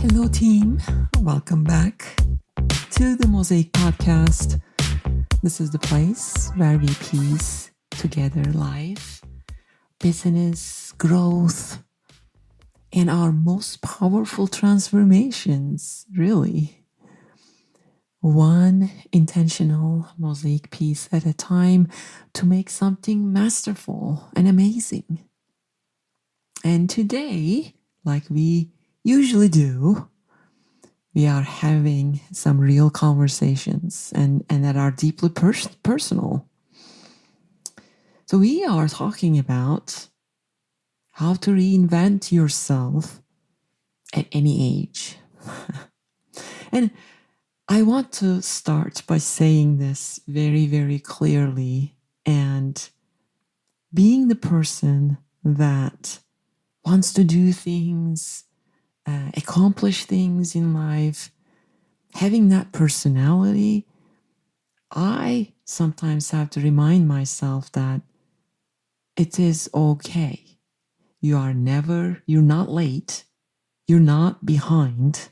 Hello, team. Welcome back to the Mosaic podcast. This is the place where we piece together life, business, growth, and our most powerful transformations, really. One intentional mosaic piece at a time to make something masterful and amazing. And today, like we usually do, we are having some real conversations and that are deeply personal. So we are talking about how to reinvent yourself at any age. And I want to start by saying this very, very clearly and being the person that wants to do things, accomplish things in life, having that personality, I sometimes have to remind myself that it is okay. You're not late, you're not behind,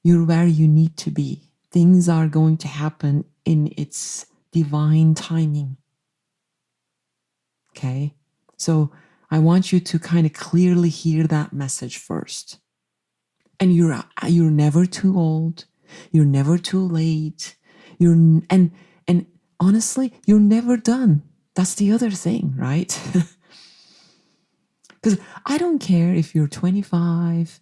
you're where you need to be. Things are going to happen in its divine timing. Okay? So I want you to kind of clearly hear that message first. And you're never too old. You're never too late. And honestly, you're never done. That's the other thing, right? Because I don't care if you're 25,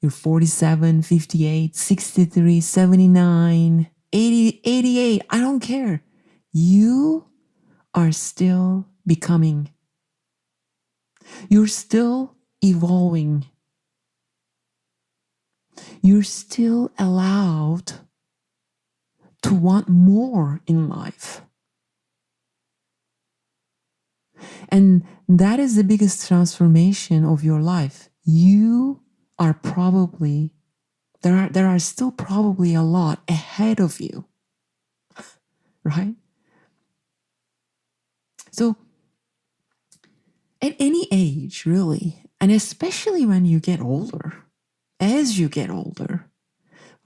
you're 47, 58, 63, 79, 80, 88. I don't care. You are still becoming. You're still evolving. You're still allowed to want more in life. And that is the biggest transformation of your life. You are probably, there are still probably a lot ahead of you, right? So at any age, really, and especially when you get older, as you get older,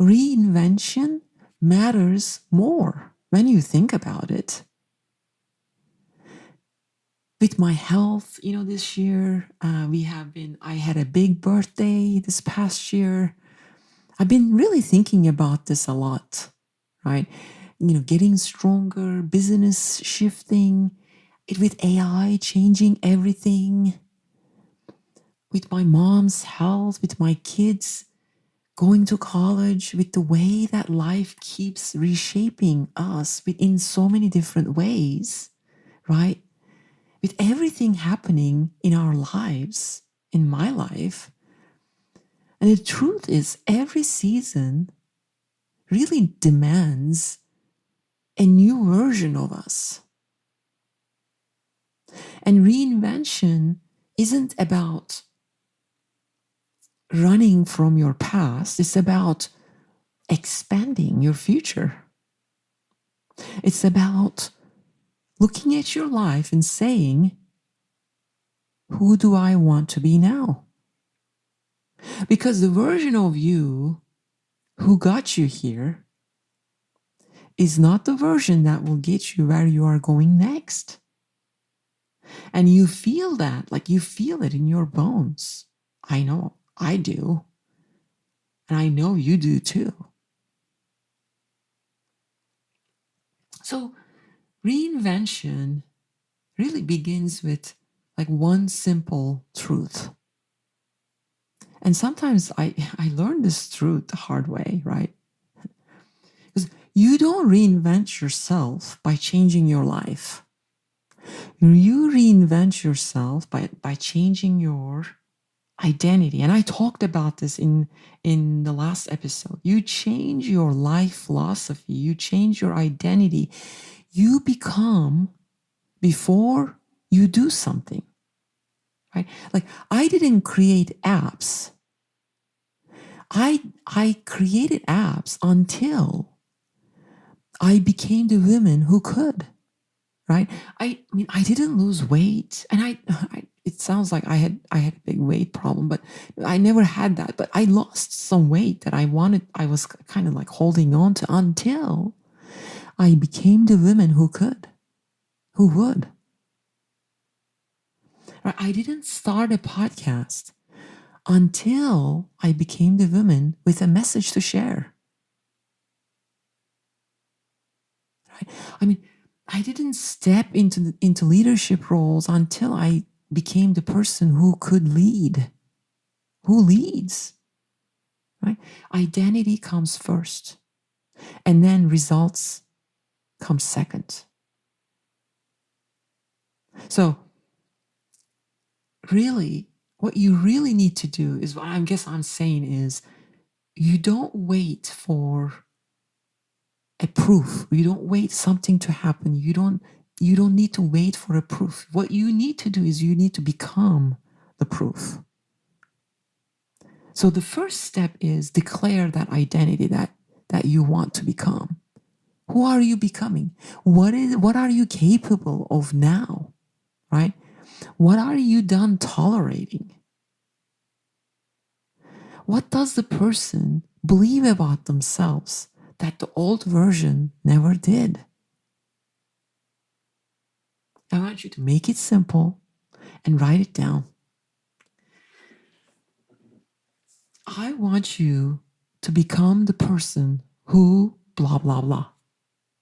reinvention matters more when you think about it. With my health, this year, I had a big birthday this past year. I've been really thinking about this a lot, right? Getting stronger, business shifting, with AI changing everything, with my mom's health, with my kids going to college, with the way that life keeps reshaping us in so many different ways, right? With everything happening in our lives, in my life. And the truth is, every season really demands a new version of us. And reinvention isn't about running from your past. It's about expanding your future. It's about looking at your life and saying, who do I want to be now? Because the version of you who got you here is not the version that will get you where you are going next. And you feel that, like you feel it in your bones. I know, I do. And I know you do too. So reinvention really begins with like one simple truth. And sometimes I learned this truth the hard way, right? Because you don't reinvent yourself by changing your life. You reinvent yourself by changing your identity. And I talked about this in the last episode. You change your life philosophy. You change your identity. You become before you do something, right? Like I didn't create apps. I created apps until I became the woman who could, right? I mean, I didn't lose weight, and it sounds like I had a big weight problem, but I never had that. But I lost some weight that I was kind of like holding on to until I became the woman who could, who would. Right? I didn't start a podcast until I became the woman with a message to share. Right? I mean, I didn't step into leadership roles until I became the person who could lead, who leads. Right? Identity comes first, and then results come second. So, really, what you really need to do is what I guess I'm saying is you don't wait for a proof. You don't wait something to happen. You don't need to wait for a proof. What you need to do is you need to become the proof. So the first step is declare that identity that you want to become. Who are you becoming? What are you capable of now? Right? What are you done tolerating? What does the person believe about themselves that the old version never did? I want you to make it simple and write it down. I want you to become the person who blah, blah, blah.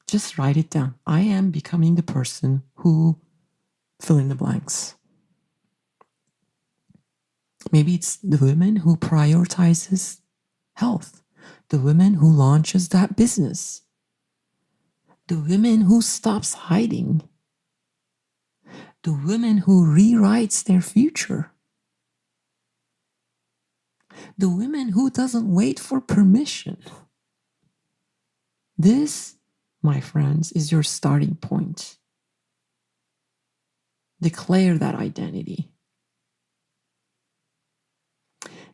Just write it down. I am becoming the person who fill in the blanks. Maybe it's the woman who prioritizes health, the woman who launches that business, the woman who stops hiding, the woman who rewrites their future, the woman who doesn't wait for permission. This, my friends, is your starting point. Declare that identity.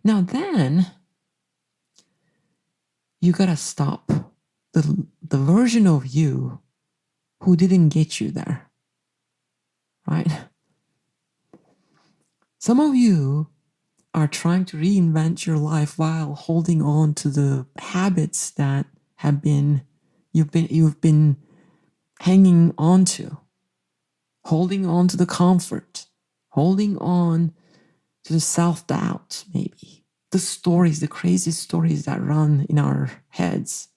Now then, you gotta stop the version of you who didn't get you there, right? Some of you are trying to reinvent your life while holding on to the habits that you've been hanging on to, holding on to the comfort, holding on to the self-doubt, maybe the stories, the crazy stories that run in our heads,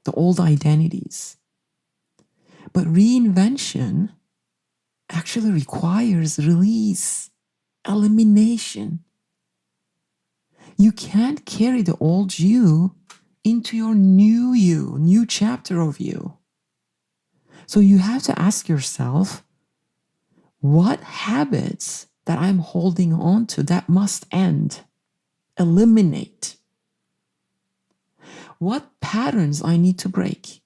the old identities. But reinvention actually requires release, elimination. You can't carry the old you into your new chapter of you. So you have to ask yourself, what habits that I'm holding on to that must end? Eliminate. What patterns I need to break?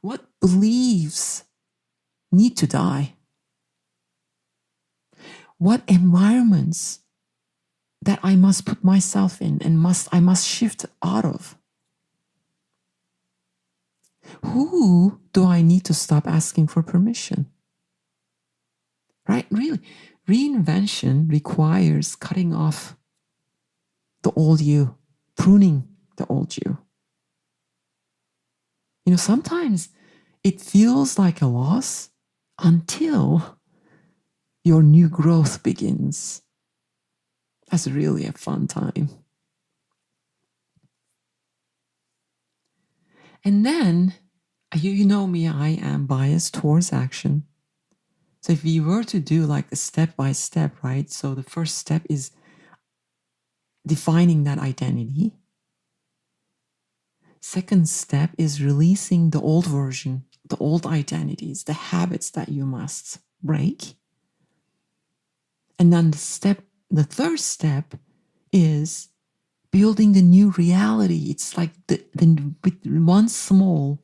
What beliefs need to die? What environments that I must put myself in and I must shift out of? Who do I need to stop asking for permission? Right? Really, reinvention requires cutting off the old you, pruning the old you. You know, sometimes it feels like a loss until your new growth begins. That's really a fun time. And then, you know me, I am biased towards action. So if you were to do like a step by step, right? So the first step is defining that identity. Second step is releasing the old version, the old identities, the habits that you must break. And then the third step is building the new reality. It's like with one small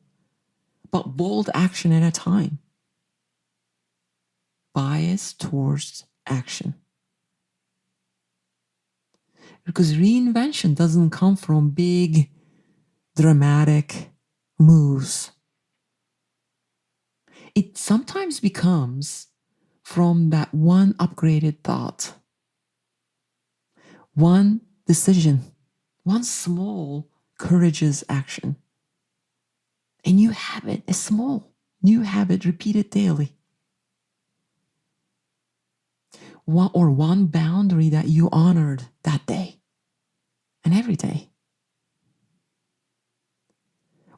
but bold action at a time. Bias towards action. Because reinvention doesn't come from big, dramatic moves. It sometimes becomes from that one upgraded thought, one decision, one small courageous action, a new habit, a small new habit repeated daily, one boundary that you honored that day and every day,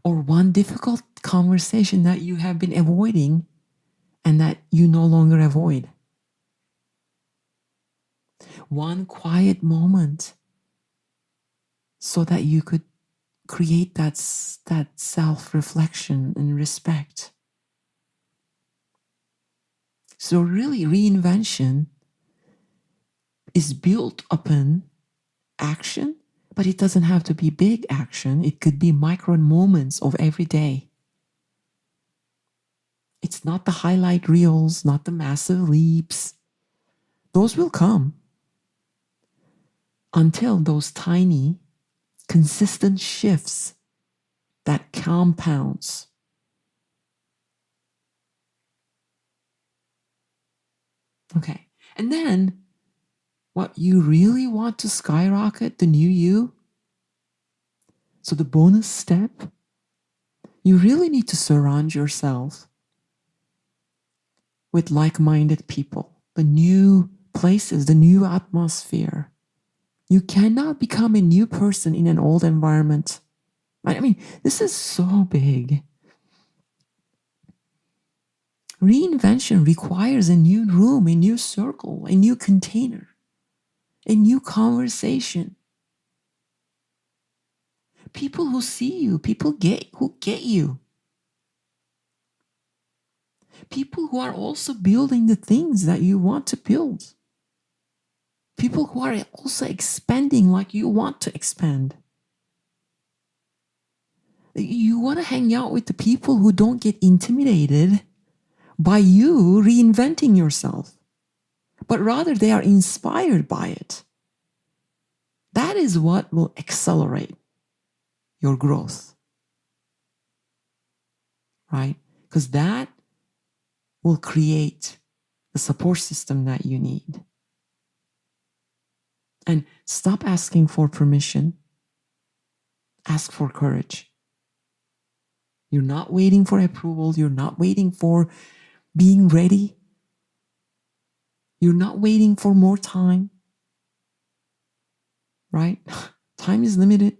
or one difficult conversation that you have been avoiding and that you no longer avoid, one quiet moment so that you could create that self-reflection and respect. So really, reinvention is built upon action, but it doesn't have to be big action. It could be micro moments of every day. It's not the highlight reels, not the massive leaps. Those will come until those tiny, consistent shifts that compounds. Okay. And then what you really want to skyrocket the new you. So the bonus step, you really need to surround yourself with like-minded people, the new places, the new atmosphere. You cannot become a new person in an old environment. I mean, this is so big. Reinvention requires a new room, a new circle, a new container, a new conversation. People who see you, people who get you. People who are also building the things that you want to build. People who are also expanding like you want to expand. You want to hang out with the people who don't get intimidated by you reinventing yourself, but rather they are inspired by it. That is what will accelerate your growth, right? Because that will create the support system that you need. And stop asking for permission. Ask for courage. You're not waiting for approval. You're not waiting for being ready. You're not waiting for more time, right? Time is limited.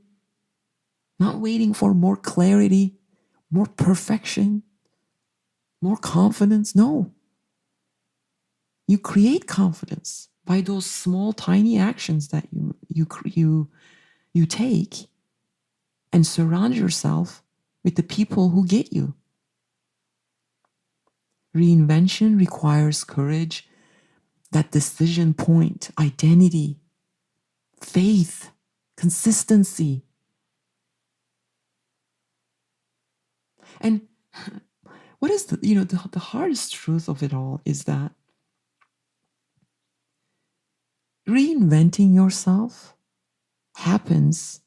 Not waiting for more clarity, more perfection, more confidence. No. You create confidence by those small, tiny actions that you take, and surround yourself with the people who get you. Reinvention requires courage, that decision point, identity, faith, consistency. And what is the hardest truth of it all is that reinventing yourself happens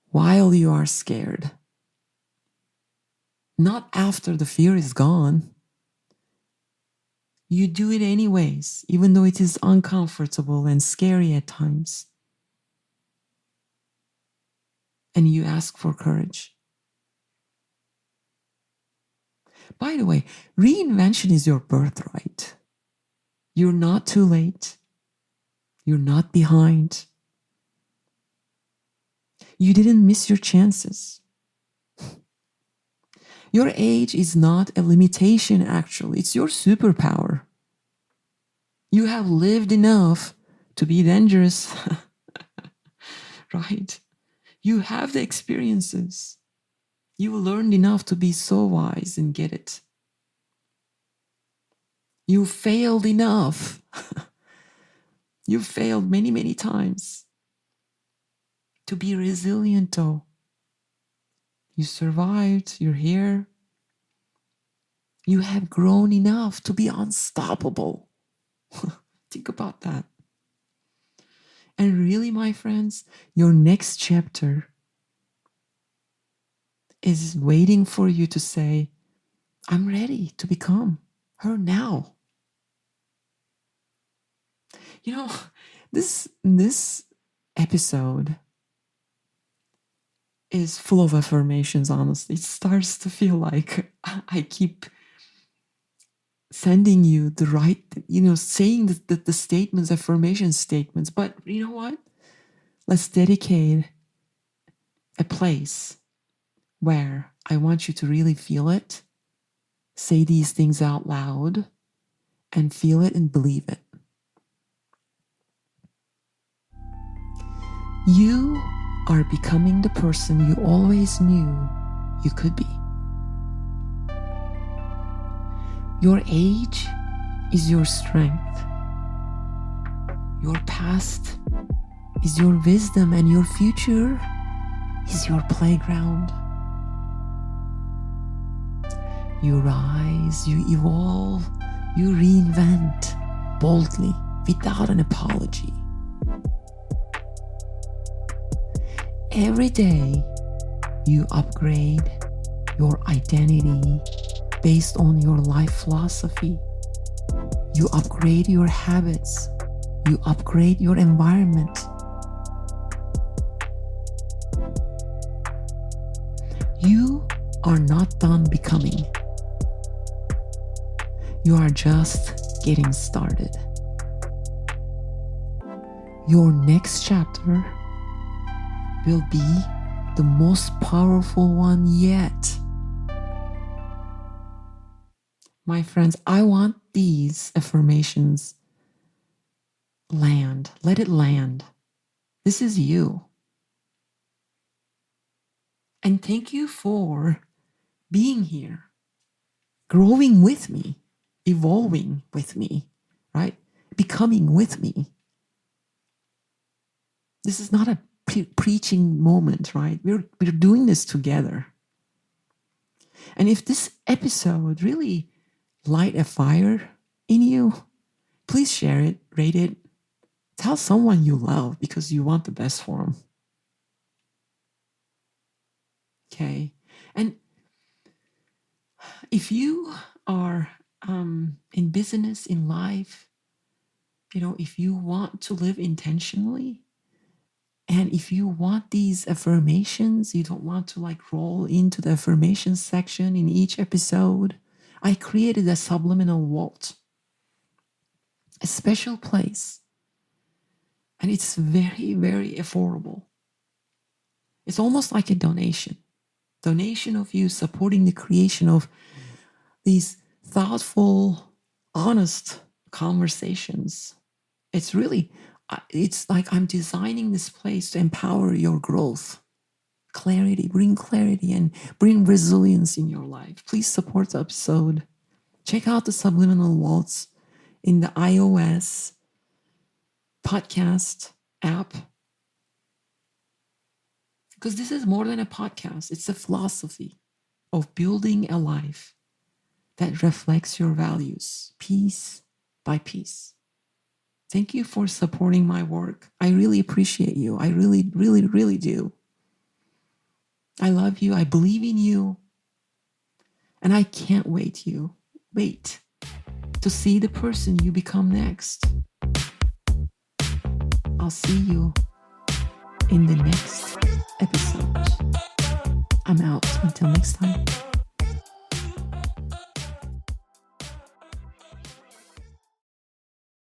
while you are scared, not after the fear is gone. You do it anyways, even though it is uncomfortable and scary at times. And you ask for courage. By the way, reinvention is your birthright. You're not too late. You're not behind. You didn't miss your chances. Your age is not a limitation, actually. It's your superpower. You have lived enough to be dangerous, right? You have the experiences. You learned enough to be so wise and get it. You failed enough. You failed many, many times to be resilient, though. You survived. You're here. You have grown enough to be unstoppable. Think about that. And really, my friends, your next chapter is waiting for you to say, I'm ready to become her now. You know, this episode is full of affirmations, honestly. It starts to feel like I keep sending you the right, saying the statements, affirmation statements. But you know what? Let's dedicate a place where I want you to really feel it, say these things out loud, and feel it and believe it. You are becoming the person you always knew you could be. Your age is your strength. Your past is your wisdom, and your future is your playground. You rise, you evolve, you reinvent boldly without an apology. Every day, you upgrade your identity based on your life philosophy. You upgrade your habits. You upgrade your environment. You are not done becoming. You are just getting started. Your next chapter will be the most powerful one yet. My friends, I want these affirmations land. Let it land. This is you. And thank you for being here, growing with me, evolving with me, right? Becoming with me. This is not a preaching moment, right? We're doing this together. And if this episode really light a fire in you, please share it, rate it, tell someone you love because you want the best for them. Okay. And if you are in business, in life, if you want to live intentionally, and if you want these affirmations, you don't want to roll into the affirmation section in each episode, I created a subliminal vault, a special place. And it's very, very affordable. It's almost like a donation of you supporting the creation of these thoughtful, honest conversations. It's like I'm designing this place to empower your growth, bring clarity and bring resilience in your life. Please support the episode. Check out the subliminal vaults in the iOS podcast app. Because this is more than a podcast. It's a philosophy of building a life that reflects your values, piece by piece. Thank you for supporting my work. I really appreciate you. I really, really, really do. I love you. I believe in you. And I can't wait to see the person you become next. I'll see you in the next episode. I'm out. Until next time.